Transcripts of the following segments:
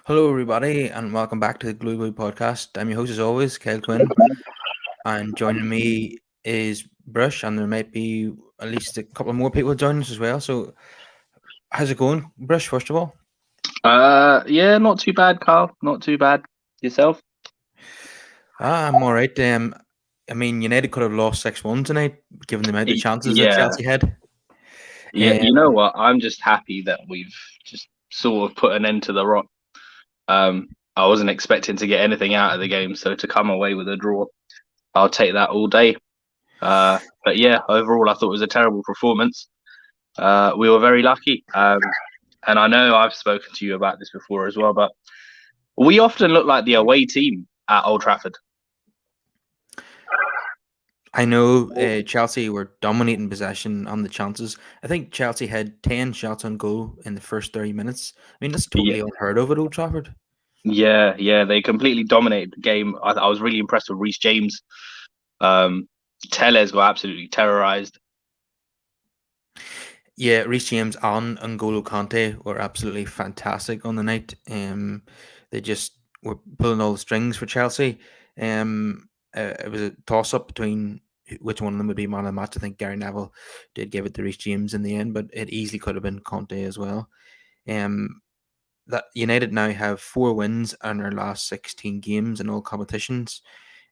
Hello, everybody, and welcome back to the Glue Boy podcast. I'm your host, as always, Kyle Quinn, and joining me is Brush, and there might be at least a couple more people joining us as well. So, how's it going, Brush? First of all, Yeah, not too bad, Carl. Not too bad. Yourself? I'm all right. I mean, United could have lost 6-1 tonight, given the amount of chances that Yeah, Chelsea had. yeah. Um, You know what? I'm just happy that we've just sort of put an end to the rot. I wasn't expecting to get anything out of the game, so to come away with a draw, I'll take that all day. But yeah, overall, I thought it was a terrible performance. We were very lucky. And I know I've spoken to you about this before as well, but we often look like the away team at Old Trafford. I know Chelsea were dominating possession on the chances. I think Chelsea had 10 shots on goal in the first 30 minutes. I mean, that's Yeah, totally unheard of at Old Trafford. yeah. They completely dominated the game. I was really impressed with Reece James. Um, Tellez got absolutely terrorized. Yeah, Reece James and N'Golo Kante were absolutely fantastic on the night. They just were pulling all the strings for Chelsea. It was a toss up between which one of them would be man of the match. I think Gary Neville did give it to Reece James in the end, but it easily could have been Conte as well. Um, that United now have 4 wins in their last 16 games in all competitions.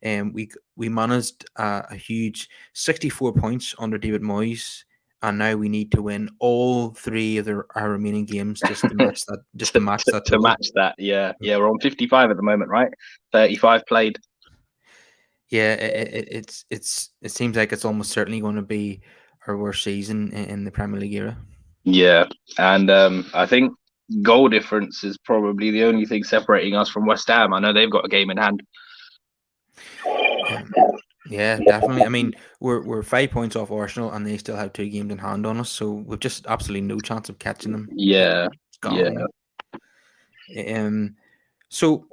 We managed a huge 64 points under David Moyes, and now we need to win all three of our remaining games just to match that. Just to match that To total. match that. Yeah. We're on 55 at the moment, right? 35 played. Yeah, it seems like it's almost certainly going to be our worst season in the Premier League era. Yeah, and I think goal difference is probably the only thing separating us from West Ham. I know they've got a game in hand. Um, yeah, definitely. I mean, we're 5 points off Arsenal, and they still have 2 games in hand on us, so we've just absolutely no chance of catching them. Yeah, It's yeah. gone. So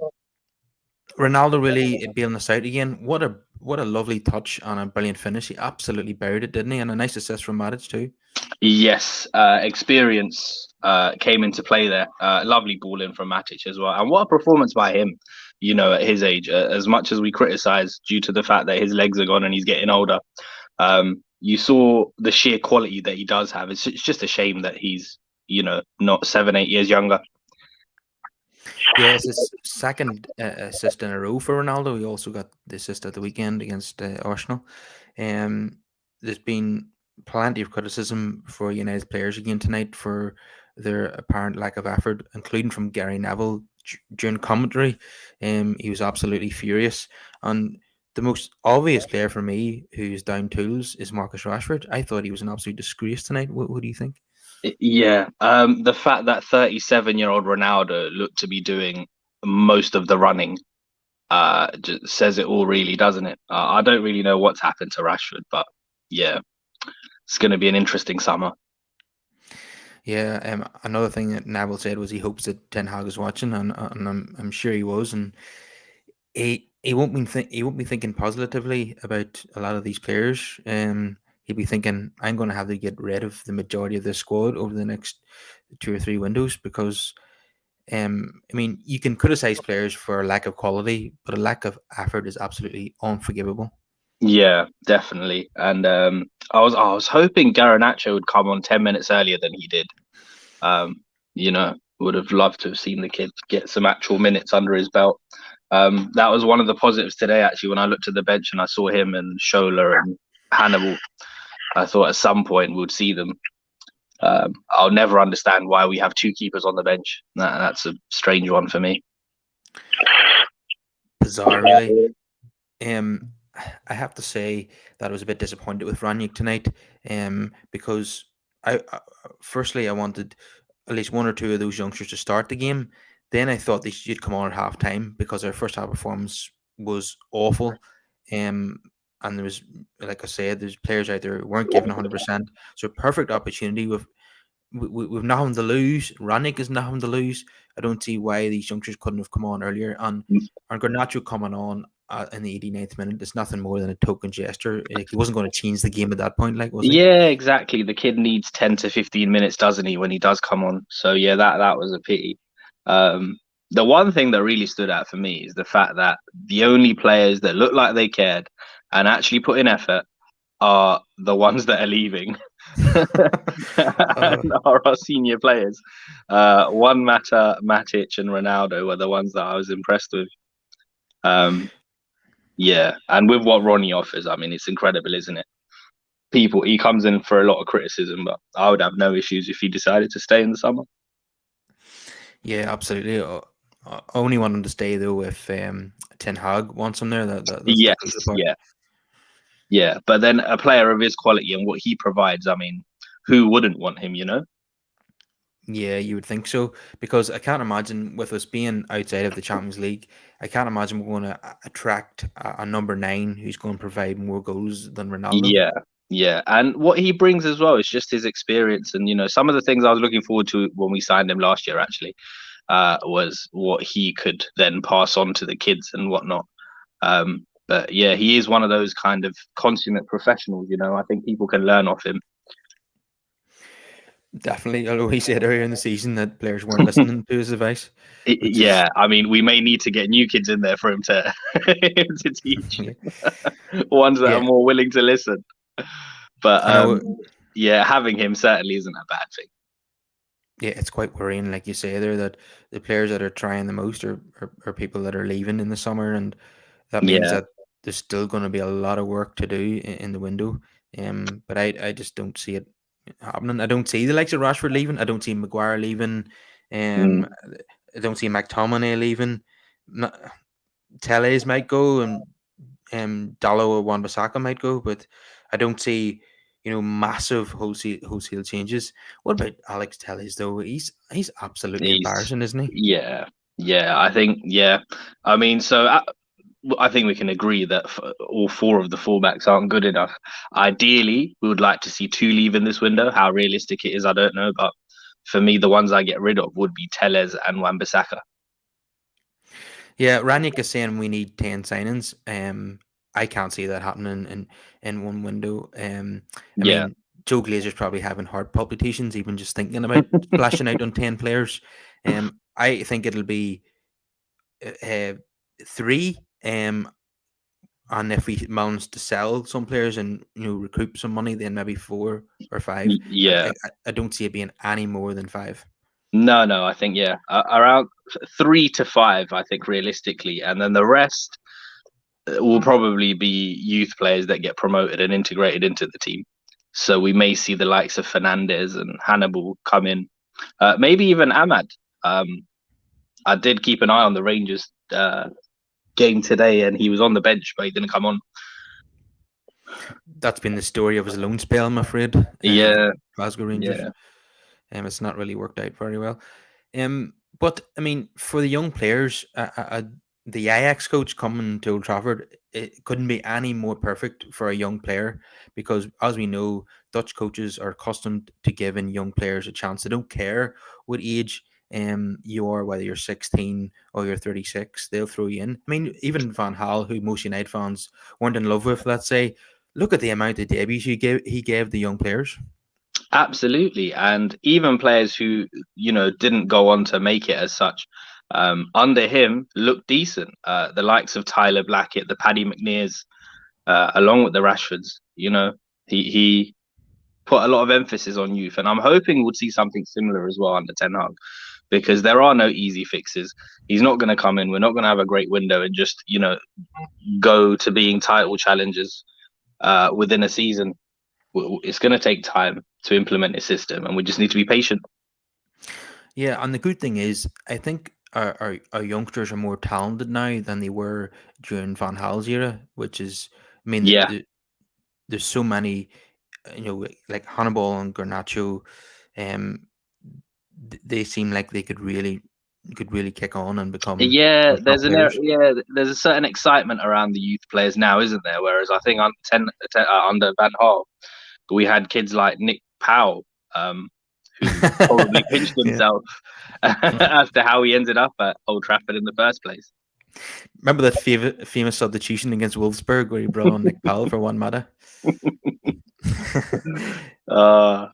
Ronaldo really bailing us out again. What a lovely touch and a brilliant finish. He absolutely buried it, didn't he? And a nice assist from Matic too. Yes, experience came into play there. Lovely ball in from Matic as well, and what a performance by him. You know, at his age, as much as we criticize due to the fact that his legs are gone and he's getting older, you saw the sheer quality that he does have. It's just a shame that he's, not 7, 8 years younger. Yeah, it's his second assist in a row for Ronaldo. He also got the assist at the weekend against Arsenal. Um, there's been plenty of criticism for United players again tonight for their apparent lack of effort, including from Gary Neville during commentary. He was absolutely furious. And the most obvious player for me who's down tools is Marcus Rashford. I thought he was an absolute disgrace tonight. What do you think? Yeah, the fact that 37-year-old Ronaldo looked to be doing most of the running just says it all, really, doesn't it? I don't really know what's happened to Rashford, but yeah, it's going to be an interesting summer. Yeah, another thing that Neville said was he hopes that Ten Hag is watching, and I'm sure he was, and he won't be thinking positively about a lot of these players. He'll be thinking I'm going to have to get rid of the majority of this squad over the next 2 or 3 windows because I mean you can criticize players for a lack of quality, but a lack of effort is absolutely unforgivable. Yeah, definitely. And I was hoping Garnacho would come on 10 minutes earlier than he did. Um, would have loved to have seen the kid get some actual minutes under his belt. That was one of the positives today, actually, when I looked at the bench and I saw him and Shola and Hannibal. I thought at some point we'd see them. I'll never understand why we have two keepers on the bench. That's a strange one for me. Bizarre, really. Um, I have to say that I was a bit disappointed with Ranić tonight. Because firstly I wanted at least one or two of those youngsters to start the game. Then I thought they should come on at half time because our first half performance was awful. Um, and there was, like I said, there's players out there who weren't given 100%. So perfect opportunity with nothing to lose. Ranić is nothing to lose. I don't see why these youngsters couldn't have come on earlier. And Garnacho coming on in the 89th minute is nothing more than a token gesture. Like, he wasn't going to change the game at that point, like, was he? Yeah, exactly. The kid needs 10 to 15 minutes, doesn't he, when he does come on? So yeah, that was a pity. Um, The one thing that really stood out for me is the fact that the only players that look like they cared and actually put in effort are the ones that are leaving uh, and are our senior players. One Mata, Matic, and Ronaldo were the ones that I was impressed with. Um, yeah, and with what Ronnie offers, I mean, it's incredible, isn't it? He comes in for a lot of criticism, but I would have no issues if he decided to stay in the summer. yeah, absolutely. I only want him to stay though if Ten Hag wants him there. That's the Yes, crucial part. yeah, yeah. But then a player of his quality and what he provides, I mean, who wouldn't want him, you know? Yeah, you would think so because I can't imagine with us being outside of the Champions League, I can't imagine we're going to attract a number nine who's going to provide more goals than Ronaldo. Yeah, yeah. And what he brings as well is just his experience. And, some of the things I was looking forward to when we signed him last year, actually, was what he could then pass on to the kids and whatnot. But yeah, he is one of those kind of consummate professionals, I think people can learn off him. Definitely, although he said earlier in the season that players weren't listening to his advice, which is Yeah, I mean, we may need to get new kids in there for him to him to teach yeah, ones that are yeah. more willing to listen. But I know. yeah, having him certainly isn't a bad thing. Yeah, it's quite worrying, like you say there, that the players that are trying the most are people that are leaving in the summer, and that means Yeah. that there's still going to be a lot of work to do in the window. But I just don't see it happening. I don't see the likes of Rashford leaving. I don't see Maguire leaving. Mm. Um, I don't see McTominay leaving. Telles might go, and Dallo or Wan-Bissaka might go, but I don't see massive wholesale changes. What about Alex Telles though? He's absolutely He's embarrassing, isn't he? yeah, yeah. I think yeah. I mean, so I think we can agree that all four of the fullbacks aren't good enough. Ideally, we would like to see two leave in this window. How realistic it is, I don't know, but for me, the ones I get rid of would be Tellez and Wan-Bissaka. Yeah, Ranić is saying we need 10 signings. I can't see that happening in one window. I Yeah, mean, Joe Glazer's probably having heart palpitations even just thinking about splashing out on 10 players. I think it'll be three. And if we manage to sell some players and recoup some money, then maybe four or five. But yeah. I don't see it being any more than five. No, no. I think yeah, around 3 to 5. I think realistically, and then the rest will probably be youth players that get promoted and integrated into the team. So we may see the likes of Fernandez and Hannibal come in, maybe even Ahmad. I did keep an eye on the Rangers game today, and he was on the bench, but he didn't come on. That's been the story of his loan spell, I'm afraid. Yeah, Glasgow Rangers. yeah, It's not really worked out very well. But I mean, for the young players, the Ajax coach coming to Old Trafford, it couldn't be any more perfect for a young player because, as we know, Dutch coaches are accustomed to giving young players a chance. They don't care what age you are, whether you're 16 or you're 36, they'll throw you in. I mean, even Van Gaal, who most United fans weren't in love with, let's say, look at the amount of debuts he gave the young players. absolutely. And even players who didn't go on to make it as such, under him looked decent. The likes of Tyler Blackett, the Paddy McNeirs, along with the Rashfords. He put a lot of emphasis on youth, and I'm hoping we'll see something similar as well under Ten Hag, because there are no easy fixes. He's not going to come in. We're not going to have a great window and just go to being title challengers within a season. It's going to take time to implement a system, and we just need to be patient. Yeah, and the good thing is, I think our youngsters are more talented now than they were during Van Gaal's era, which is, I mean, Yeah, there's so many, like Hannibal and Garnacho, um, they seem like they could really kick on and become yeah. top players. There's a certain excitement around the youth players now, isn't there? Whereas I think under Van Gaal, we had kids like Nick Powell, who probably pinched Yeah. himself after how he ended up at Old Trafford in the first place. Remember that famous substitution against Wolfsburg where he brought on Nick Powell for one matter? Uh,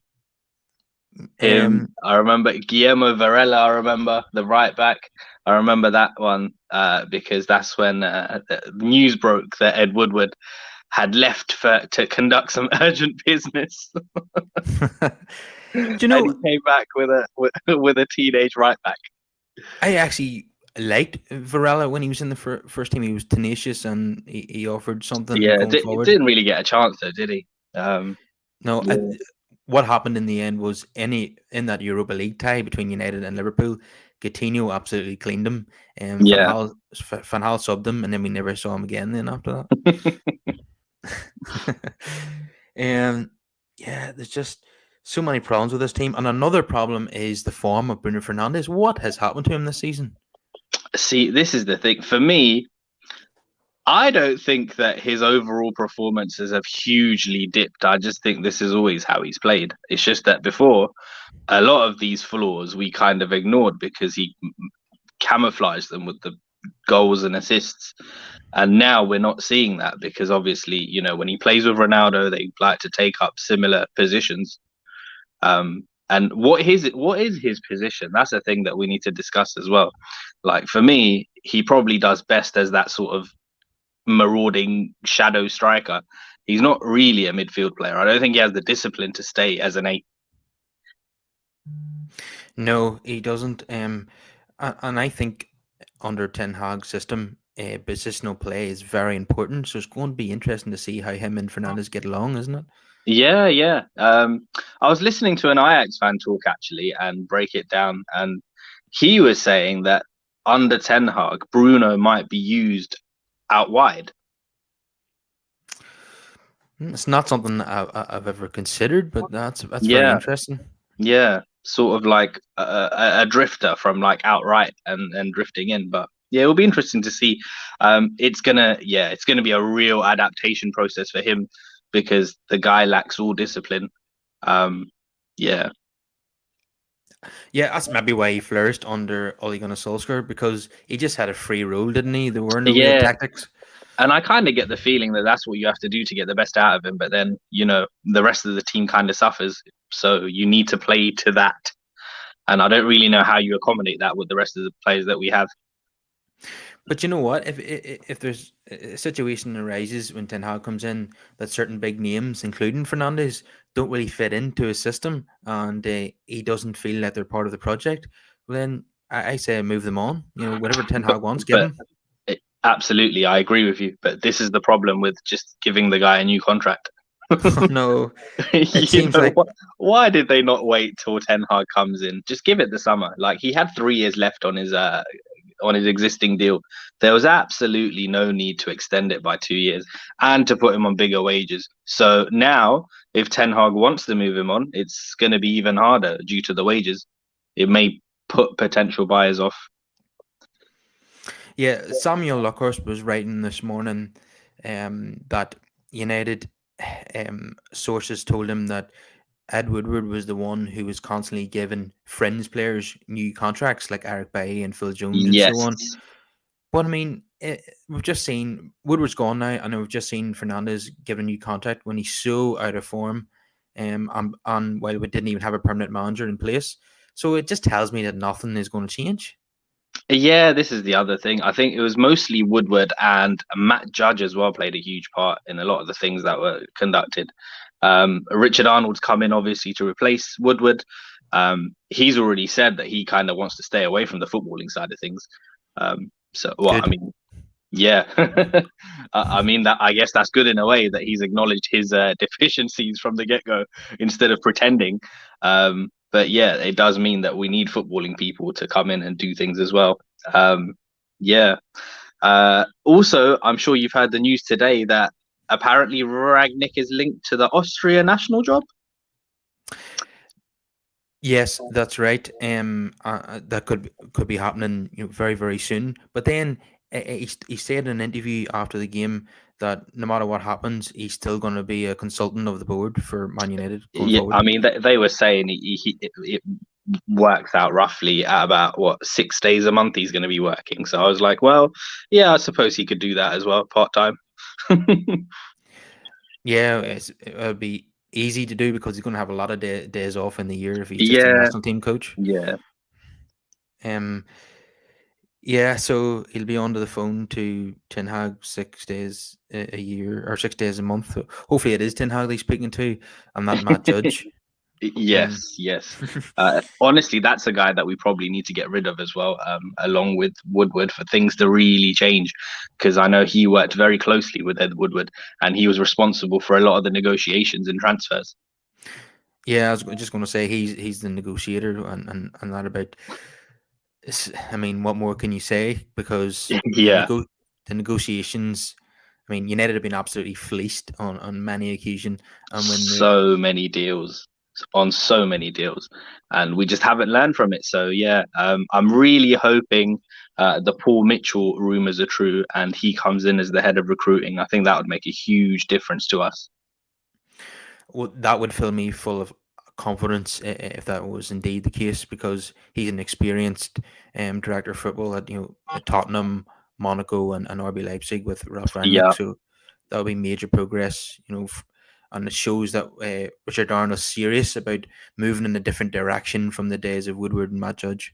Him, Um, I remember Guillermo Varela. I remember the right back. I remember that one because that's when the news broke that Ed Woodward had left for to conduct some urgent business, do you and he know, came back with with a teenage right back. I actually liked Varela when he was in the first team. He was tenacious and he offered something Yeah, going forward. didn't really get a chance though, did he? No, Yeah, what happened in the end was any in that Europa League tie between United and Liverpool, Coutinho absolutely cleaned him, and yeah. Van Hal subbed him, and then we never saw him again. Then after that, and yeah, there's just so many problems with this team, and another problem is the form of Bruno Fernandes. What has happened to him this season? See, this is the thing. For me, I don't think that his overall performances have hugely dipped. I just think this is always how he's played. It's just that before, a lot of these flaws we kind of ignored because he camouflaged them with the goals and assists. And now we're not seeing that because obviously, when he plays with Ronaldo, they like to take up similar positions. And what is his position? That's a thing that we need to discuss as well. Like for me, he probably does best as that sort of marauding shadow striker. He's not really a midfield player. I don't think he has the discipline to stay as an eight. No, he doesn't. And I think under Ten Hag's system, positional play is very important. So it's going to be interesting to see how him and Fernandez get along, isn't it? Yeah, yeah. I was listening to an Ajax fan talk actually and break it down, and he was saying that under Ten Hag, Bruno might be used out wide. It's not something I've ever considered, but that's very Yeah, interesting. yeah. Sort of like a drifter from like outright and drifting in. But yeah, it'll be interesting to see. It's gonna be a real adaptation process for him because the guy lacks all discipline. Um, yeah. Yeah, that's maybe why he flourished under Ole Gunnar Solskjaer because he just had a free role, didn't he? There were no real Yeah, tactics. and I kind of get the feeling that that's what you have to do to get the best out of him. But then, the rest of the team kind of suffers. So you need to play to that. And I don't really know how you accommodate that with the rest of the players that we have. But you know what? If there's a situation arises when Ten Hag comes in that certain big names, including Fernandez, don't really fit into his system, and he doesn't feel that they're part of the project, well then I say move them on. You know, whatever Ten But, Hag wants, give but him. absolutely, I agree with you. But this is the problem with just giving the guy a new contract. Oh no, it you seems know like why did they not wait till Ten Hag comes in? Just give it the summer. Like he had 3 years left on his existing deal. There was absolutely no need to extend it by 2 years and to put him on bigger wages. So now, if Ten Hag wants to move him on, it's going to be even harder due to the wages. It may put potential buyers off. yeah. Samuel Luckhurst was writing this morning, that United, sources told him that Ed Woodward was the one who was constantly giving fringe players new contracts like Eric Bailly and Phil Jones and so on. Yes. But I mean, we've just seen Woodward's gone now, and we've just seen Fernandez given a new contract when he's so out of form, and while we didn't even have a permanent manager in place. So it just tells me that nothing is going to change. Yeah, this is the other thing. I think it was mostly Woodward and Matt Judge as well played a huge part in a lot of the things that were conducted. Richard Arnold's come in obviously to replace Woodward. He's already said that he kind of wants to stay away from the footballing side of things. I Good. mean, yeah, I mean that. I guess that's good in a way that he's acknowledged his deficiencies from the get-go instead of pretending. But yeah, it does mean that we need footballing people to come in and do things as well. Yeah. Also, I'm sure you've heard the news today that apparently Ragnick is linked to the Austria national job. Yes, that's right. That could be happening, very very soon. But then he said in an interview after the game that no matter what happens, he's still going to be a consultant of the board for Man United going Yeah, I forward. mean they were saying it works out roughly at about what 6 days a month he's going to be working. So I was like, well, yeah, I suppose he could do that as well, part time. Yeah, it'll be. easy to do because he's going to have a lot of days off in the year if he's just a Yeah, national team coach. yeah. Um, yeah, so he'll be onto the phone to Ten Hag 6 days a year or 6 days a month. Hopefully, it is Ten Hag he's speaking to, and not Matt Judge. Um, Yes, yes. Honestly, that's a guy that we probably need to get rid of as well, along with Woodward, for things to really change. Because I know he worked very closely with Ed Woodward, and he was responsible for a lot of the negotiations and transfers. yeah, I was just going to say he's the negotiator, and that about. I mean, what more can you say? Because Yeah, the negotiations. I mean, United have been absolutely fleeced on many occasions, and when the so many deals on so many deals, and we just haven't learned from it. So yeah, I'm really hoping the Paul Mitchell rumors are true, and he comes in as the head of recruiting. I think that would make a huge difference to us. well, that would fill me full of confidence if that was indeed the case, because he's an experienced director of football at at Tottenham, Monaco, and RB Leipzig with Ralph Rangnick. Yeah, So that would be major progress, and it shows that Richard Darn is serious about moving in a different direction from the days of Woodward and Matt Judge.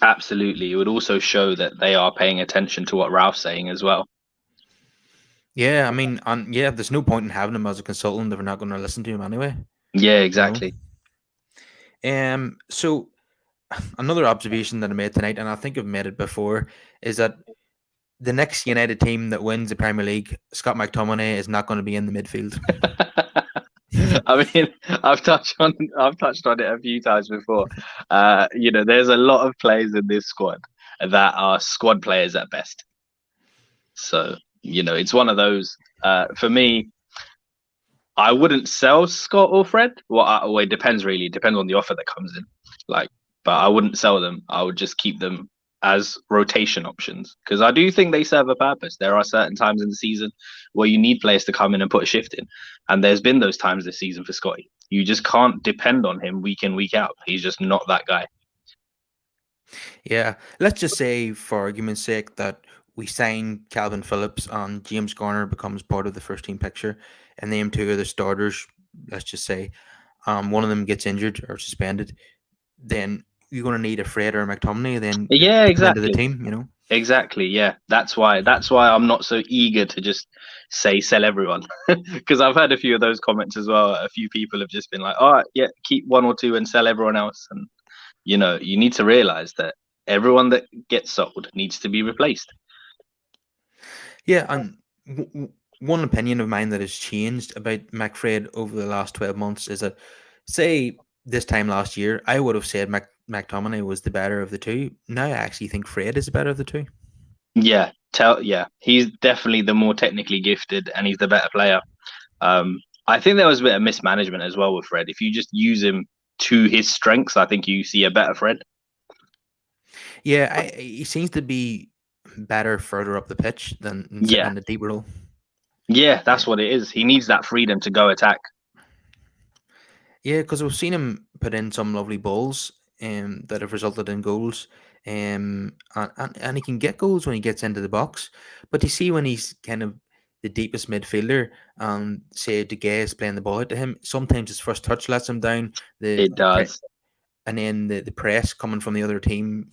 absolutely. It would also show that they are paying attention to what Ralph's saying as well. Yeah, I mean, and yeah, there's no point in having him as a consultant if we're not going to listen to him anyway. Yeah, You know. exactly. So another observation that I made tonight, and I think I've made it before, is that the next United team that wins the Premier League, Scott McTominay is not going to be in the midfield. I mean, I've touched on it a few times before. There's a lot of players in this squad that are squad players at best. So, it's one of those. For me, I wouldn't sell Scott or Fred. Well, it depends really. It depends on the offer that comes in. Like, but I wouldn't sell them. I would just keep them as rotation options because I do think they serve a purpose. There are certain times in the season where you need players to come in and put a shift in, and there's been those times this season for Scotty. You just can't depend on him week in, week out. He's just not that guy. Yeah, let's just say, for argument's sake, that we sign Calvin Phillips and James Garner becomes part of the first team picture, and name two of the starters. Let's just say, one of them gets injured or suspended, then you're going to need a Fred or a McTominay then Yeah, to come into the exactly. team. Exactly. Yeah, that's why I'm not so eager to just say sell everyone because I've heard a few of those comments as well. A few people have just been like, "All right, yeah, keep one or two and sell everyone else." And you need to realize that everyone that gets sold needs to be replaced. Yeah, and one opinion of mine that has changed about McFred over the last 12 months is that, say, this time last year, I would have said McTominay was the better of the two. Now I actually think Fred is the better of the two. Yeah, he's definitely the more technically gifted and he's the better player. I think there was a bit of mismanagement as well with Fred. If you just use him to his strengths, I think you see a better Fred. Yeah, he seems to be better further up the pitch than sitting Yeah, in the deep role. yeah, that's what it is. He needs that freedom to go attack. Yeah, because we've seen him put in some lovely balls that have resulted in goals. And he can get goals when he gets into the box. But you see, when he's kind of the deepest midfielder, say De Gea is playing the ball out to him, sometimes his first touch lets him down. It does. And then the press coming from the other team,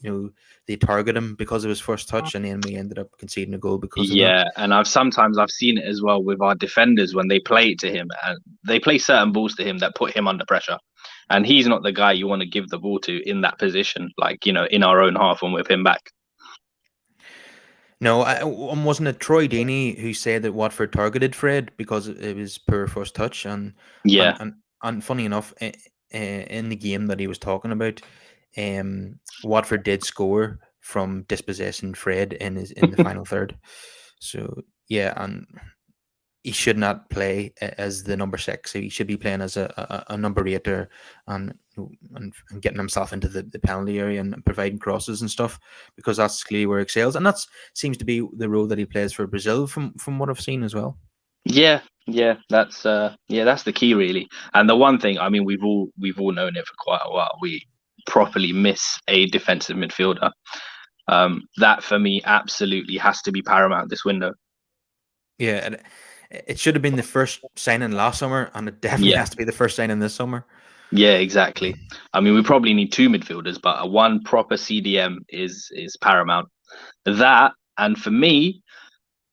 they target him because of his first touch, and then we ended up conceding a goal because of that. Yeah, and I've seen it as well with our defenders when they play it to him and they play certain balls to him that put him under pressure. And he's not the guy you want to give the ball to in that position, like, in our own half when we're pinned back. No, wasn't it Troy Deeney who said that Watford targeted Fred because it was poor first touch, and Yeah, and, and funny enough, in the game that he was talking about, Watford did score from dispossessing Fred in the final third. So yeah, and he should not play as the number six. He should be playing as a number eight there, and getting himself into the penalty area and providing crosses and stuff, because that's clearly where he excels, and that seems to be the role that he plays for Brazil from what I've seen as well. that's the key really. And the one thing, I mean, we've all known it for quite a while. We properly miss a defensive midfielder. That for me absolutely has to be paramount this window. Yeah, It should have been the first signing last summer, and it definitely Yeah, has to be the first signing this summer. yeah, exactly. I mean, we probably need two midfielders, but a one proper CDM is paramount. That, and for me,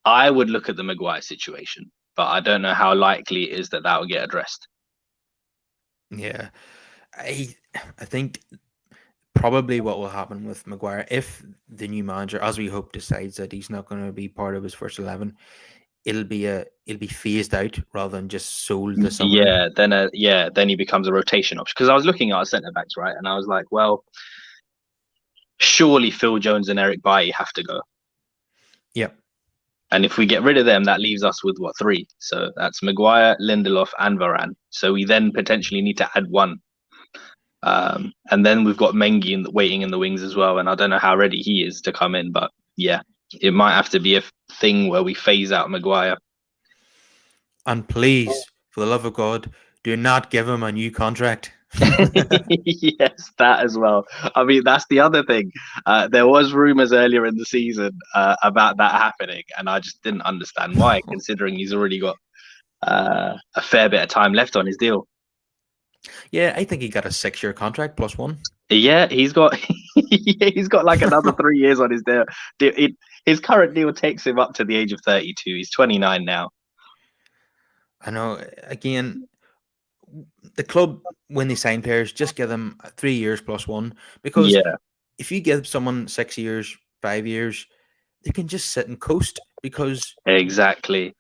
I would look at the Maguire situation, but I don't know how likely it is that that will get addressed. Yeah, I I think probably what will happen with Maguire if the new manager, as we hope, decides that he's not going to be part of his first 11, it'll be phased out rather than just sold this summer. Then he becomes a rotation option. Because I was looking at our centre backs, right, and I was like, well, surely Phil Jones and Eric Bailly have to go. Yep. And if we get rid of them, that leaves us with what, three? So that's Maguire, Lindelof, and Varane. So we then potentially need to add one. And then we've got Mengi waiting in the wings as well. And I don't know how ready he is to come in, but yeah, it might have to be a thing where we phase out Maguire. And please, for the love of God, do not give him a new contract. Yes, that as well. I mean, that's the other thing. There was rumors earlier in the season about that happening, and I just didn't understand why, considering he's already got a fair bit of time left on his deal. Yeah, I think he got a 6-year contract plus one. Yeah, he's got he's got like another 3 years on his deal. His current deal takes him up to the age of 32. He's 29 now. I know. Again, the club, when they sign players, just give them 3 years plus one, because Yeah, if you give someone 6 years, 5 years, they can just sit and coast because exactly,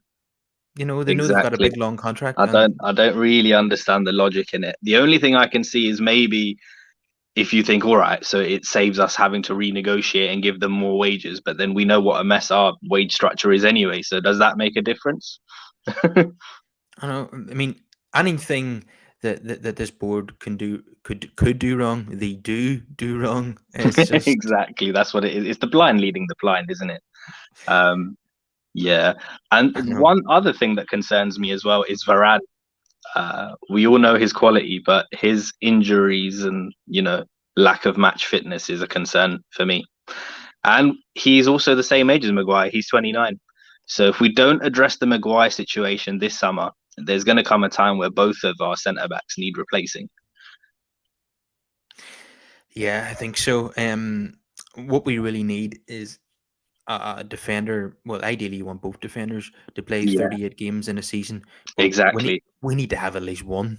they know they've got a exactly. big long contract. I don't really understand the logic in it. The only thing I can see is maybe if you think, all right, so it saves us having to renegotiate and give them more wages, but then we know what a mess our wage structure is anyway. So does that make a difference? I know. I mean, anything that this board could do wrong, they do wrong. It's just, Exactly, that's what it is. It's the blind leading the blind, isn't it? Um, yeah. And I know. one other thing that concerns me as well is Varane. We all know his quality, but his injuries and lack of match fitness is a concern for me. And he's also the same age as Maguire. He's 29. So if we don't address the Maguire situation this summer, there's going to come a time where both of our centre backs need replacing. Yeah, I think so. What we really need is a defender. Well, ideally, you want both defenders to play Yeah, 38 games in a season, but exactly. we need to have at least one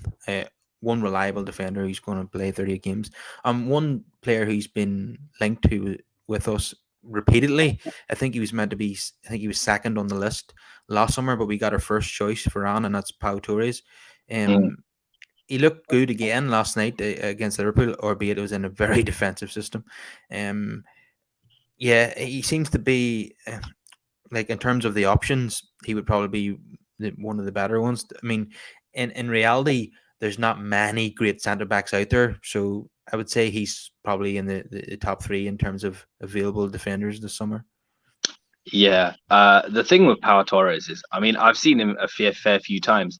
reliable defender who's going to play 38 games. One player who's been linked to with us repeatedly. I think he was meant to be. I think he was second on the list last summer, but we got our first choice for Anne, and that's Pau Torres. Mm, Um, he looked good again last night against Liverpool, albeit it was in a very defensive system. Um, yeah, he seems to be like, in terms of the options, he would probably be one of the better ones. I mean, in reality, there's not many great centre backs out there, so I would say he's probably in the top three in terms of available defenders this summer. yeah. The thing with Pau Torres is, I mean, I've seen him a fair few times.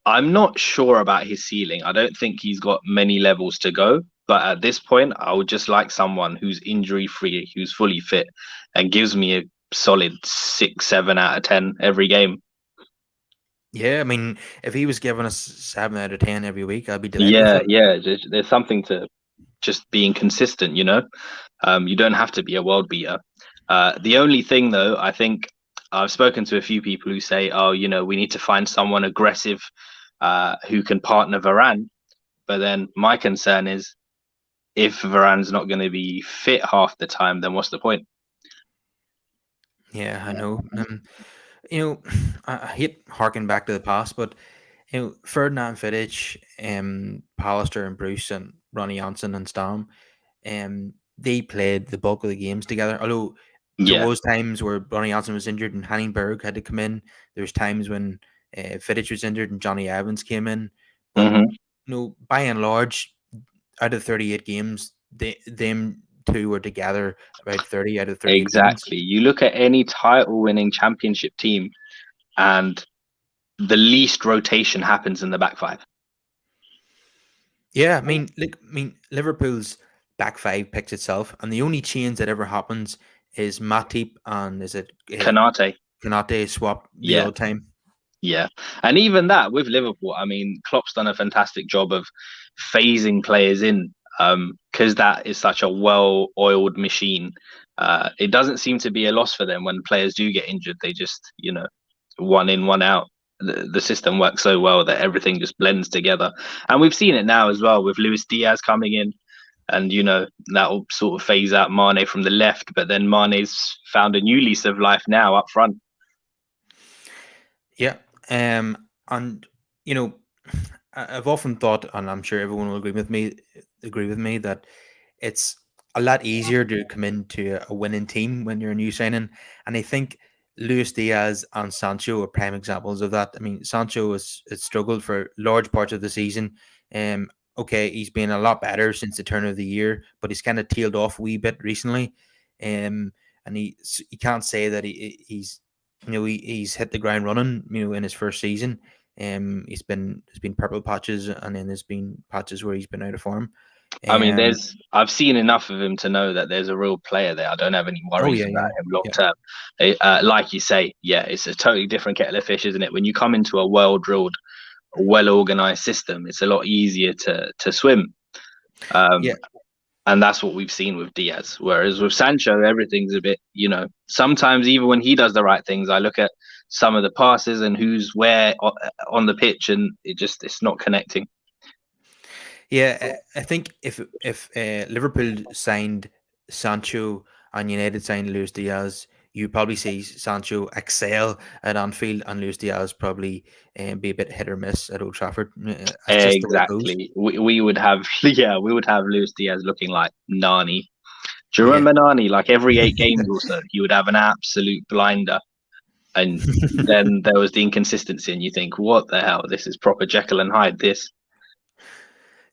I'm not sure about his ceiling. I don't think he's got many levels to go. But at this point, I would just like someone who's injury free, who's fully fit, and gives me a solid 6, 7 out of 10 every game. Yeah, I mean, if he was giving us 7 out of 10 every week, I'd be delighted with Yeah, that. yeah. There's something to just being consistent, you know? You don't have to be a world beater. The only thing, though, I think I've spoken to a few people who say, oh, we need to find someone aggressive who can partner Varane. But then my concern is if Varane's not going to be fit half the time, then what's the point? Yeah, I know. You know, I hate harking back to the past, but Ferdinand Vidic, Pallister and Bruce and Ronnie Janssen and Stam, they played the bulk of the games together. Although there Yeah. was times where Ronnie Janssen was injured and Hanningberg had to come in. There was times when Vidic was injured and Johnny Evans came in. But Hmm. by and large, out of 38 games, them two were together about 30 out of 38 games. Exactly. You look at any title winning championship team, and the least rotation happens in the back five. Yeah, I mean, Liverpool's back five picks itself, and the only change that ever happens is Matip and is it Kanate. Canate swap the Yeah, odd time. yeah. And even that with Liverpool, I mean, Klopp's done a fantastic job of phasing players in, because that is such a well-oiled machine. It doesn't seem to be a loss for them when players do get injured. They just, one in, one out. The system works so well that everything just blends together. And we've seen it now as well with Luis Diaz coming in. And that will sort of phase out Mane from the left, but then Mane's found a new lease of life now up front. Yeah. And you know, I've often thought, and I'm sure everyone will agree with me that it's a lot easier to come into a winning team when you're a new signing. And I think Luis Diaz and Sancho are prime examples of that. I mean, Sancho has struggled for large parts of the season. Um, okay, he's been a lot better since the turn of the year, but he's kind of tailed off a wee bit recently. And he can't say that he's he's hit the ground running. In his first season. There's been purple patches, and then there's been patches where he's been out of form. I mean, Um, I've seen enough of him to know that there's a real player there. I don't have any oh worries yeah, about yeah, him long yeah, term. Like you say, yeah, it's a totally different kettle of fish, isn't it? When you come into a well-drilled, well-organized system, it's a lot easier to swim. yeah, Um, and that's what we've seen with Diaz. Whereas with Sancho, everything's a bit, sometimes even when he does the right things, I look at some of the passes and who's where on the pitch, and it's not connecting. yeah. I think if Liverpool signed Sancho and United signed Luis Diaz, you probably see Sancho excel at Anfield, and Luis Diaz probably be a bit hit or miss at Old Trafford. That's just the way it goes. Exactly. We would have, yeah, we would have Luis Diaz looking like Nani. Do you Yeah. remember Nani? Like every 8 games or so, he would have an absolute blinder. And then there was the inconsistency, and you think, what the hell? This is proper Jekyll and Hyde. This.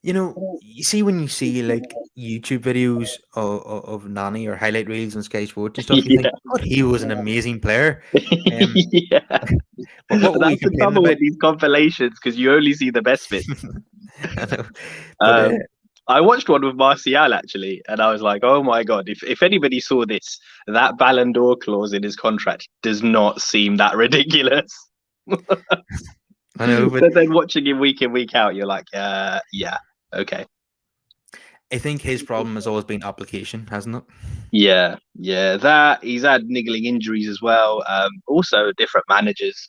You see when you see like YouTube videos of Nani or highlight reels on Sky Sports and stuff, you think, Yeah. God, he was an amazing player. Um, Yeah. but what were we That's the complaining trouble about? with these compilations because you only see the best bits. I know. But Um, I watched one with Martial actually, and I was like, "Oh my god! If anybody saw this, that Ballon d'Or clause in his contract does not seem that ridiculous." I know, but But then watching him week in week out, you're like, yeah, okay, I think his problem has always been application, hasn't it? yeah. That he's had niggling injuries as well. Also, different managers,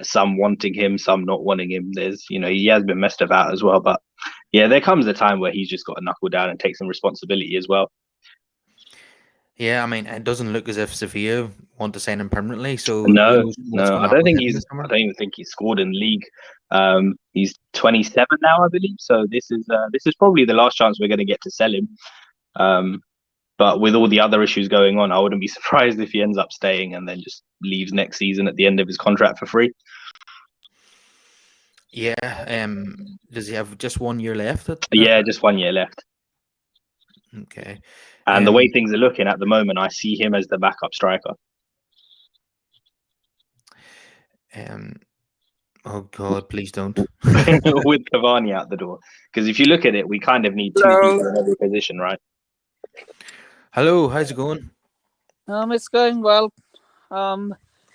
some wanting him, some not wanting him. There's, he has been messed about as well, but. Yeah, there comes a time where he's just got to knuckle down and take some responsibility as well. Yeah, I mean, it doesn't look as if Sevilla want to sign him permanently, so who No, knows what's no, going to happen with him this I summer. don't even think he's scored in the league. He's 27 now, I believe. So this is probably the last chance we're going to get to sell him. Um, but with all the other issues going on, I wouldn't be surprised if he ends up staying and then just leaves next season at the end of his contract for free. Yeah, does he have just 1 year left? Yeah, just 1 year left. Okay. And the way Um, things are looking at the moment, I see him as the backup striker. um, oh God, please don't. With Cavani out the door. Because if you look at it, we kind of need two Hello. people in every position, right? Hello, how's it going? It's going well.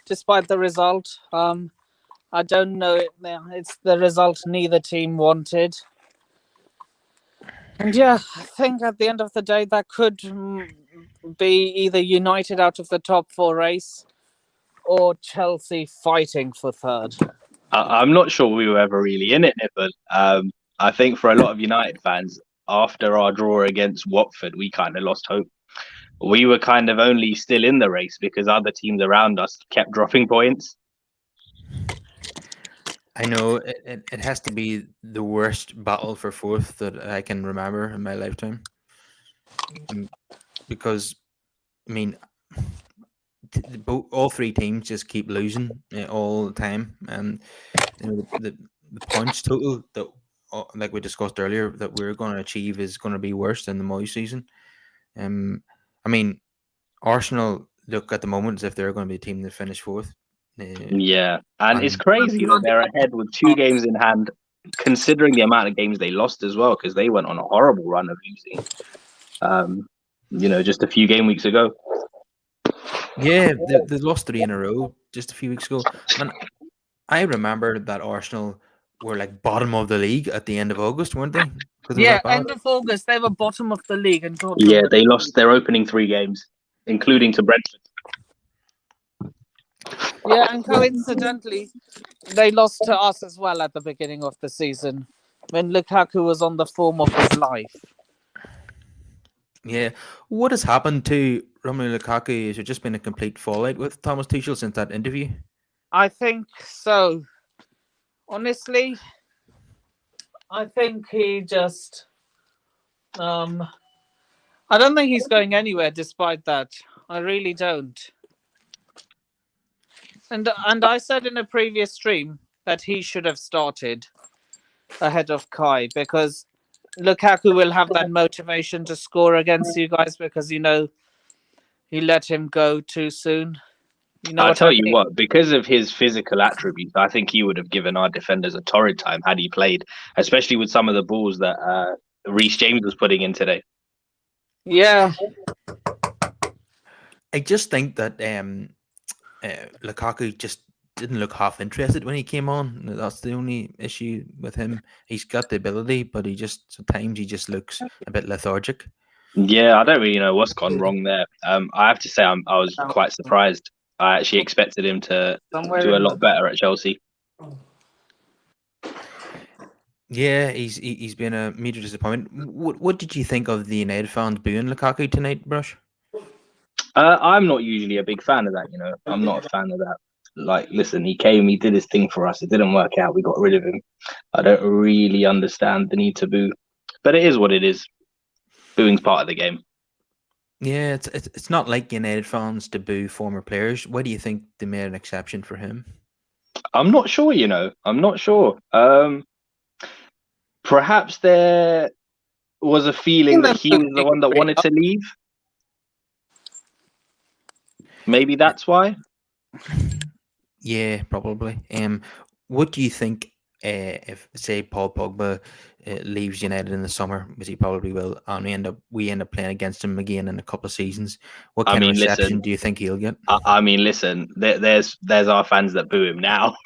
Despite the result. I don't know. It's the result neither team wanted. And yeah, I think at the end of the day, that could be either United out of the top four race or Chelsea fighting for third. I'm not sure we were ever really in it, Nipun. I think for a lot of United fans, after our draw against Watford, we kind of lost hope. We were kind of only still in the race because other teams around us kept dropping points. I know it has to be the worst battle for fourth that I can remember in my lifetime. Because, I mean, all three teams just keep losing all the time, and the points total that, like we discussed earlier, that we're going to achieve is going to be worse than the Moy season. I mean, Arsenal look at the moment as if they're going to be a team that finish fourth. Yeah, and it's And crazy that they're ahead with 2 games in hand, considering the amount of games they lost as well, because they went on a horrible run of losing. Just a few game weeks ago. Yeah, they lost 3 in a row just a few weeks ago, and I remember that Arsenal were like bottom of the league at the end of August, weren't they? Because they were Yeah, that bad. end of August they were bottom of the league, and Tottenham Yeah, were. they lost their opening 3 games, including to Brentford. Yeah, and coincidentally, they lost to us as well at the beginning of the season when Lukaku was on the form of his life. Yeah, what has happened to Romelu Lukaku? Has it just been a complete fallout with Thomas Tuchel since that interview? I think so. Honestly, I think he just. Um, I don't think he's going anywhere. Despite that, I really don't. And I said in a previous stream that he should have started ahead of Kai because Lukaku will have that motivation to score against you guys because he let him go too soon. You know I'll what I tell you mean? what, because of his physical attributes, I think he would have given our defenders a torrid time had he played, especially with some of the balls that Reece James was putting in today. Yeah, I just think that Lukaku just didn't look half interested when he came on. That's the only issue with him. He's got the ability, but he just sometimes he just looks a bit lethargic. Yeah, I don't really know what's gone wrong there. I have to say I was quite surprised. I actually expected him to somewhere do a in lot better at Chelsea. Yeah, he's been a major disappointment. What did you think of the United fans booing Lukaku tonight, Brush? I'm not usually a big fan of that, I'm not a fan of that. Like, listen, he came, he did his thing for us. It didn't work out. We got rid of him. I don't really understand the need to boo, but it is what it is. Booing's part of the game. Yeah, it's not like United fans to boo former players. Why do you think they made an exception for him? I'm not sure, I'm not sure. Perhaps there was a feeling that he was the one that wanted to leave. Maybe that's why. Yeah, probably. What do you think if say Paul Pogba leaves United in the summer, which he probably will, and we end up playing against him again in a couple of seasons? What I kind of mean, reception listen. do you think he'll get? I mean, listen. There's our fans that boo him now.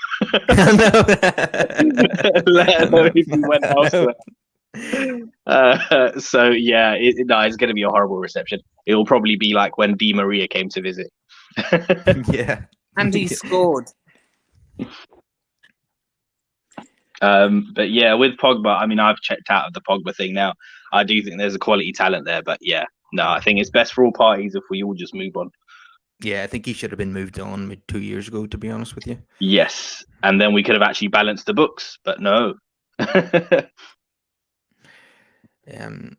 I know. Let I alone know. if he went I elsewhere. know. So yeah, it's going to be a horrible reception. It will probably be like when Di Maria came to visit. Yeah. and he scored. But yeah, with Pogba, I mean, I've checked out of the Pogba thing now. I do think there's a quality talent there, but yeah, no, I think it's best for all parties if we all just move on. Yeah, I think he should have been moved on 2 years ago, to be honest with you. Yes, and then we could have actually balanced the books, but no.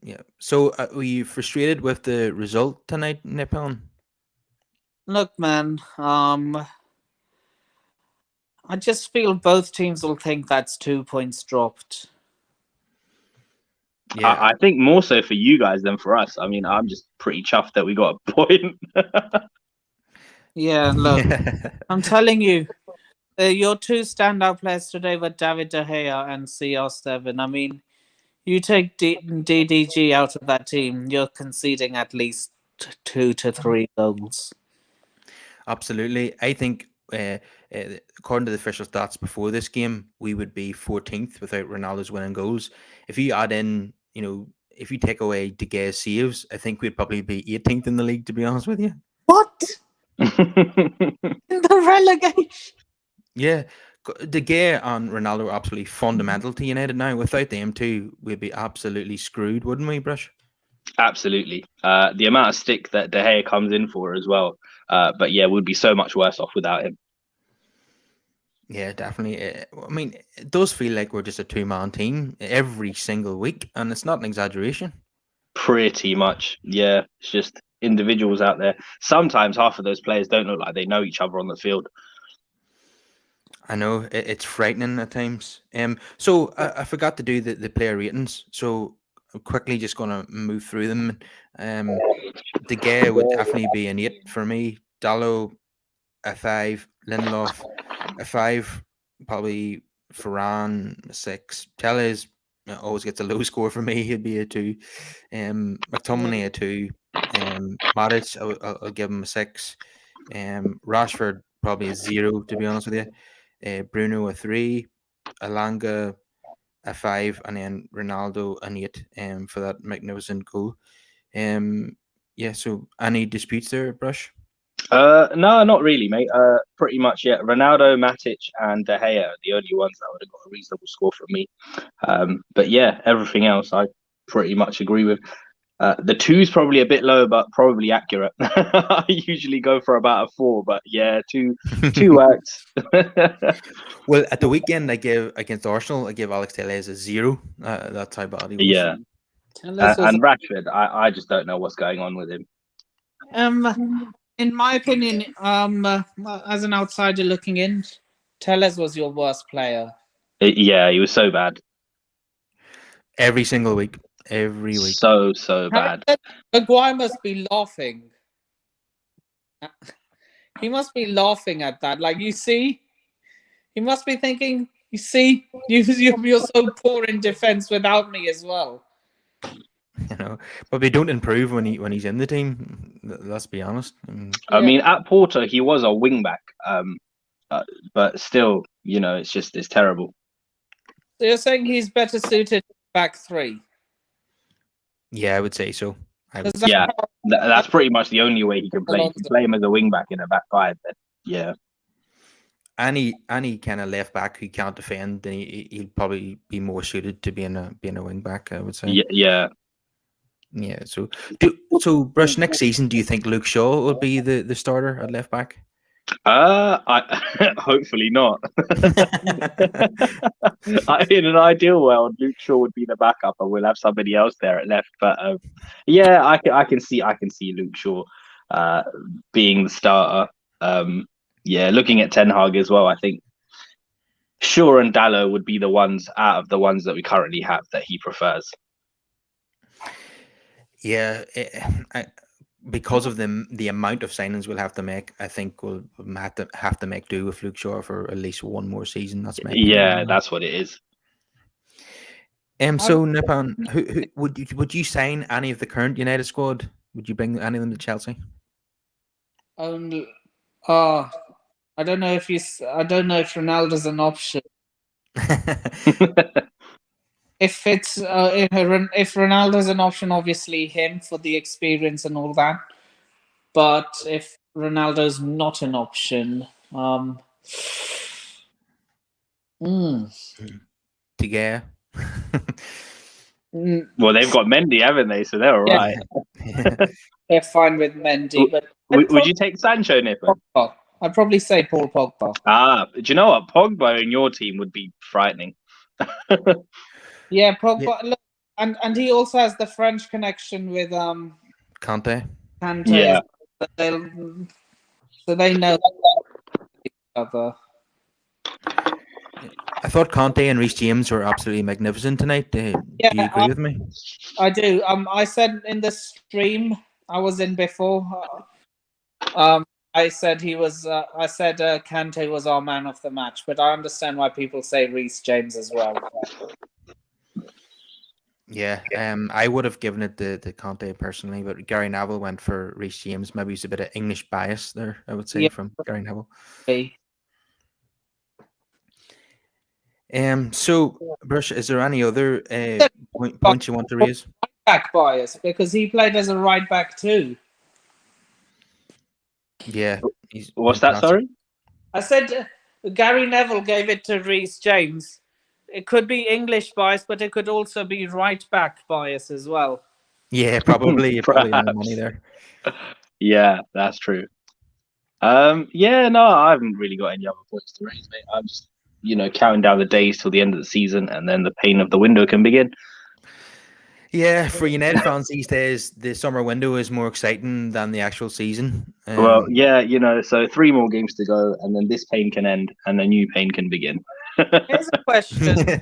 Yeah. So, were you frustrated with the result tonight, Nipun? Look, man, I just feel both teams will think that's 2 points dropped. Yeah. I think more so for you guys than for us. I mean, I'm just pretty chuffed that we got a point. Yeah, look, I'm telling you, your two standout players today were David De Gea and CR7. I mean, you take DDG out of that team, you're conceding at least 2 to 3 goals. Absolutely. I think, according to the official stats before this game, we would be 14th without Ronaldo's winning goals. If you add in, if you take away De Gea's saves, I think we'd probably be 18th in the league, to be honest with you. What? In the relegation? Yeah. De Gea and Ronaldo are absolutely fundamental to United now. Without them two, we'd be absolutely screwed, wouldn't we, Brush? Absolutely. The amount of stick that De Gea comes in for as well. But yeah, we'd be so much worse off without him. Yeah, definitely. I mean, it does feel like we're just a two-man team every single week, and it's not an exaggeration. Pretty much. Yeah, it's just individuals out there. Sometimes half of those players don't look like they know each other on the field. I know it's frightening at times. So I forgot to do the player ratings. So I'm quickly just going to move through them. De Gea would definitely be an 8 for me. Dallo a 5. Lindelof a 5. Probably Varane a 6. Tellez always gets a low score for me. He'd be a 2. McTominay a 2. Matic, I'll give him a 6. Rashford probably a 0, to be honest with you. Bruno a 3, Alanga a 5, and then Ronaldo an 8 for that magnificent goal. Yeah, so any disputes there, Brush? No, not really, mate. Pretty much, yeah. Ronaldo, Matic, and De Gea are the only ones that would have got a reasonable score from me. But yeah, everything else I pretty much agree with. The 2's probably a bit low, but probably accurate. I usually go for about a 4, but yeah, two works. Well, at the weekend, I give against Arsenal, I give Alex Telles a 0. That's how bad he was. Yeah, Telles was and Rashford, I just don't know what's going on with him. in my opinion, as an outsider looking in, Telles was your worst player. Yeah, he was so bad, Every single week. Every week. so bad. Maguire must be laughing. He must be laughing at that. Like, you see, he must be thinking, you see, you're so poor in defense without me as well. You know, but they don't improve when he's in the team. Let's be honest. I mean, at Porto, he was a wing back, but still, you know, it's terrible. So you're saying he's better suited back 3? Yeah, I would say so. Yeah, that's pretty much the only way he can play. If you play him as a wing back in a back 5, then yeah. Any kind of left back who can't defend, then he'd probably be more suited to being a wing back, I would say. Yeah. Yeah. So Brush, next season, do you think Luke Shaw will be the starter at left back? I hopefully not. In an ideal world, Luke Shaw would be the backup, and we'll have somebody else there at left. But yeah, I can see Luke Shaw being the starter. Yeah, looking at Ten Hag as well, I think Shaw and Dallo would be the ones out of the ones that we currently have that he prefers. Yeah, because of the amount of signings we'll have to make, I think we'll have to make do with Luke Shaw for at least one more season. That's my opinion. That's what it is. So Nipun, who would you sign any of the current United squad? Would you bring any of them to Chelsea? I don't know if Ronaldo's an option. If Ronaldo's an option, obviously him for the experience and all that. But if Ronaldo's not an option, Tigger. Well, they've got Mendy, haven't they? So they're all right. They're fine with Mendy. But would you take Sancho, Nipun? I'd probably say Paul Pogba. Do you know what? Pogba in your team would be frightening. Yeah, Pogba. Yeah. Look, and he also has the French connection with Conte. Yeah. So they know each other. I thought Conte and Reece James were absolutely magnificent tonight. Do you agree with me? I do. I said in the stream I was in before. I said he was. I said Kante was our man of the match, but I understand why people say Reece James as well. Yeah, I would have given it to Conte personally, but Gary Neville went for Reece James. Maybe it's a bit of English bias there, I would say, from Gary Neville. Okay. So, Brush, is there any other points you want to raise? Back bias, because he played as a right back too. Yeah. What's that, sorry? I said Gary Neville gave it to Reece James. It could be English bias, but it could also be right back bias as well. Yeah, probably. You probably have money there. Yeah, that's true. Yeah, no, I haven't really got any other points to raise, mate. I'm just, counting down the days till the end of the season, and then the pain of the window can begin. Yeah, for United fans these days, the summer window is more exciting than the actual season. Well, yeah, so 3 more games to go, and then this pain can end, and a new pain can begin. Here's a question.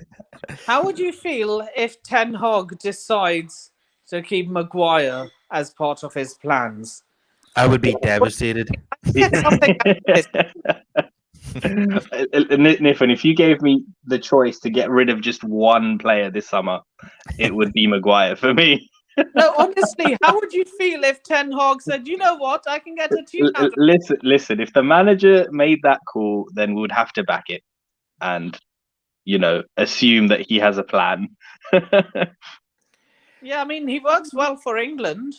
How would you feel if Ten Hag decides to keep Maguire as part of his plans? I would be devastated. Nipun, if you gave me the choice to get rid of just one player this summer, it would be Maguire for me. No, honestly, how would you feel if Ten Hag said, "You know what? I can get a tune out of Listen. If the manager made that call, then we would have to back it and assume that he has a plan. Yeah, I mean, he works well for England.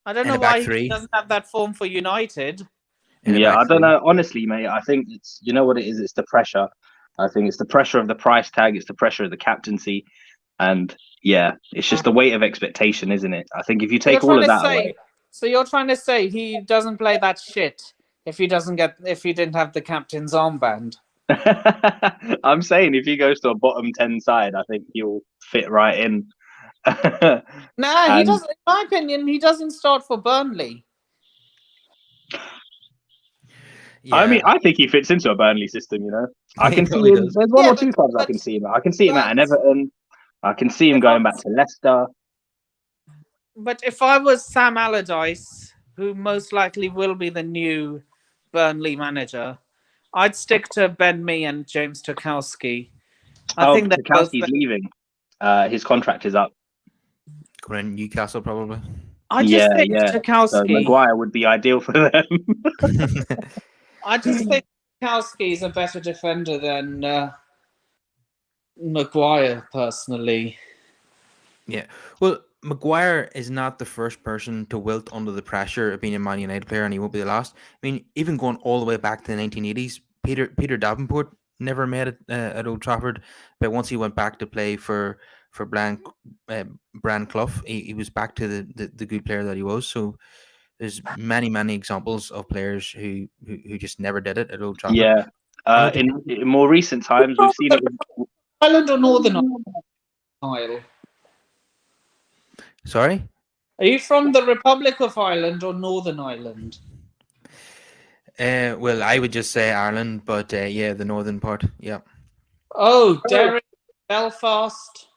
I don't In know a back why he three. doesn't have that form for United. In a Yeah, back I don't three. know. Honestly, mate, I think it's what it is. It's the pressure. I think it's the pressure of the price tag. It's the pressure of the captaincy, and yeah, it's just the weight of expectation, isn't it? I think if you So you're take all trying of to that say, away, he doesn't play that shit if he didn't have the captain's armband. I'm saying if he goes to a bottom 10 side, I think he'll fit right in. Nah, he And doesn't. In my opinion, he doesn't start for Burnley. Yeah. I think he fits into a Burnley system. I He can see probably him. does. There's one Yeah, or two clubs I can see him. I can see him at an but Everton. I can see him if I going back was, to Leicester. but if I was Sam Allardyce, who most likely will be the new Burnley manager, I'd stick to Ben Mee and James Tarkowski. I Oh, think they're both. Tarkowski's leaving. His contract is up. Going in Newcastle probably. I Yeah, just think yeah. So Tarkowski. Maguire would be ideal for them. I just think Tarkowski is a better defender than Maguire, personally. Yeah. Well, Maguire is not the first person to wilt under the pressure of being a Man United player, and he won't be the last. I mean, even going all the way back to the 1980s, Peter Davenport never made it at Old Trafford, but once he went back to play for Brian Clough, he was back to the good player that he was. So there's many examples of players who just never did it at Old Trafford. Yeah. In more recent times, we've seen it with Ireland or Northern Ireland? Sorry? Are you from the Republic of Ireland or Northern Ireland? Well, I would just say Ireland, but yeah, the northern part. Yeah. Oh, Derry, Belfast.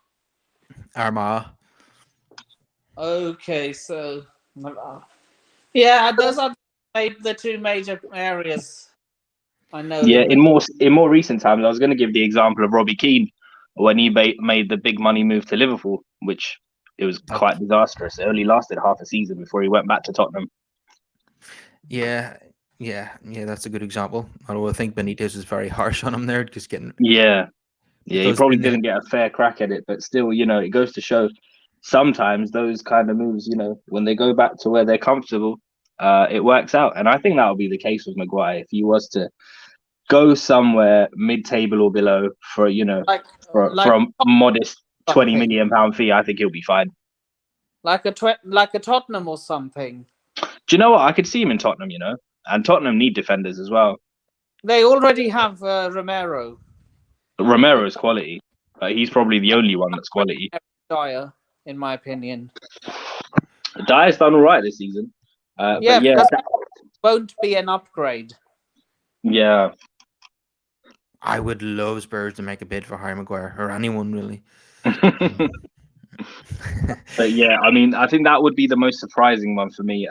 Armagh. Okay, so yeah, those are the two major areas. I know. Yeah, in more recent times, I was going to give the example of Robbie Keane when he made the big money move to Liverpool, which it was quite disastrous. It only lasted half a season before he went back to Tottenham. Yeah, that's a good example. Although I think Benitez is very harsh on him there, just getting. Yeah, he Because probably in the- didn't get a fair crack at it, but still, it goes to show sometimes those kind of moves, when they go back to where they're comfortable, it works out. And I think that'll be the case with Maguire if he was to go somewhere mid-table or below for for a modest £20 million fee. I think he'll be fine. Like a Tottenham or something. Do you know what? I could see him in Tottenham. And Tottenham need defenders as well. They already have Romero. Romero's quality. He's probably the only one that's quality. Dyer, in my opinion. Dyer's done all right this season. But yeah, that won't be an upgrade. Yeah. I would love Spurs to make a bid for Harry Maguire or anyone really. But yeah, I mean, I think that would be the most surprising one for me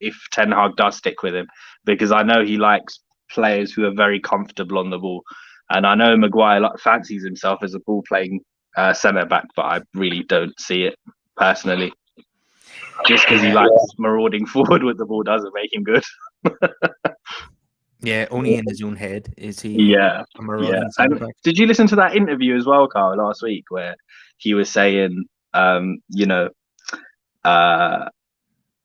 if Ten Hag does stick with him, because I know he likes players who are very comfortable on the ball. And I know Maguire fancies himself as a ball-playing centre back, but I really don't see it personally. Just because he likes marauding forward with the ball doesn't make him good. Yeah, only in his own head is he. Yeah. And did you listen to that interview as well, Carl, last week, where he was saying,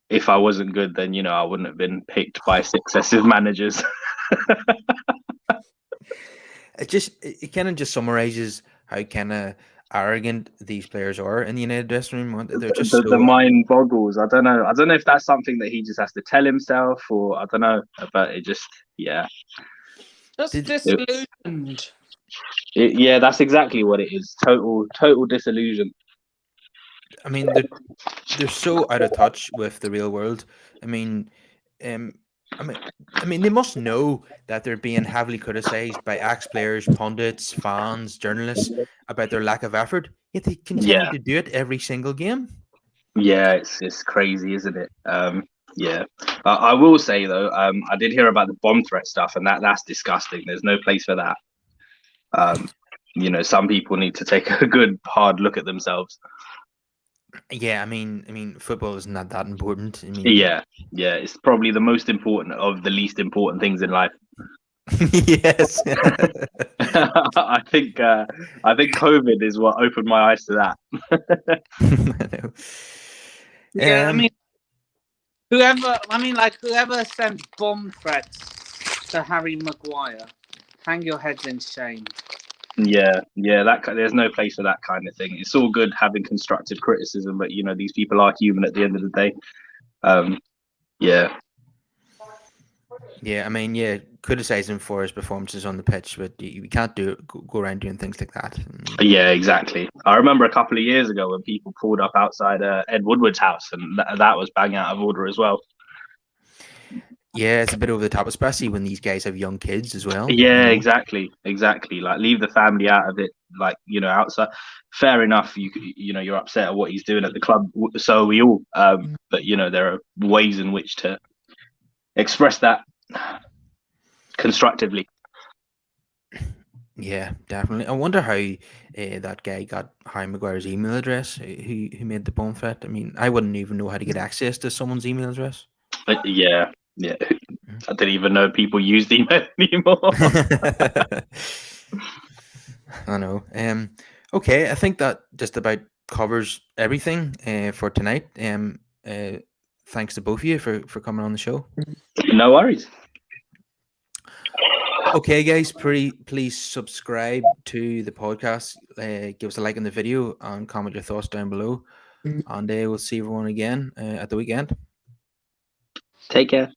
if I wasn't good, then I wouldn't have been picked by successive managers. It kind of just summarizes how kind of arrogant these players are in the United dressing room. They're just the mind boggles. I don't know if that's something that he just has to tell himself, or I don't know, but it just Disillusioned. Yeah, that's exactly what it is. Total disillusion. I mean, they're so out of touch with the real world. I mean, they must know that they're being heavily criticized by ex-players, pundits, fans, journalists about their lack of effort. Yet they continue to do it every single game. Yeah, it's crazy, isn't it? Yeah. I will say though, I did hear about the bomb threat stuff, and that's disgusting. There's no place for that. Some people need to take a good hard look at themselves. Yeah, I mean, football is not that important. I mean, Yeah, yeah, it's probably the most important of the least important things in life. yes. I think COVID is what opened my eyes to that. I know. Yeah, I mean, whoever sent bomb threats to Harry Maguire, hang your heads in shame. Yeah, there's no place for that kind of thing. It's all good having constructive criticism, but these people are human at the end of the day. Yeah, Yeah, I mean, yeah, criticize him for his performances on the pitch, but you can't go around doing things like that. I mean, yeah, exactly. I remember a couple of years ago when people pulled up outside Ed Woodward's house, and that was bang out of order as well. yeah, it's a bit over the top, especially when these guys have young kids as well. Yeah, exactly. Like, leave the family out of it. Like, outside. Fair enough. You're upset at what he's doing at the club. So are we all. But there are ways in which to express that constructively. Yeah, definitely. I wonder how that guy got Harry Maguire's email address. Who made the bomb threat? I mean, I wouldn't even know how to get access to someone's email address. But yeah. I didn't even know people used email anymore. I know. Okay, I think that just about covers everything for tonight. Thanks to both of you for coming on the show. No worries. Okay, guys, please subscribe to the podcast. Give us a like on the video and comment your thoughts down below. And we'll see everyone again at the weekend. Take care.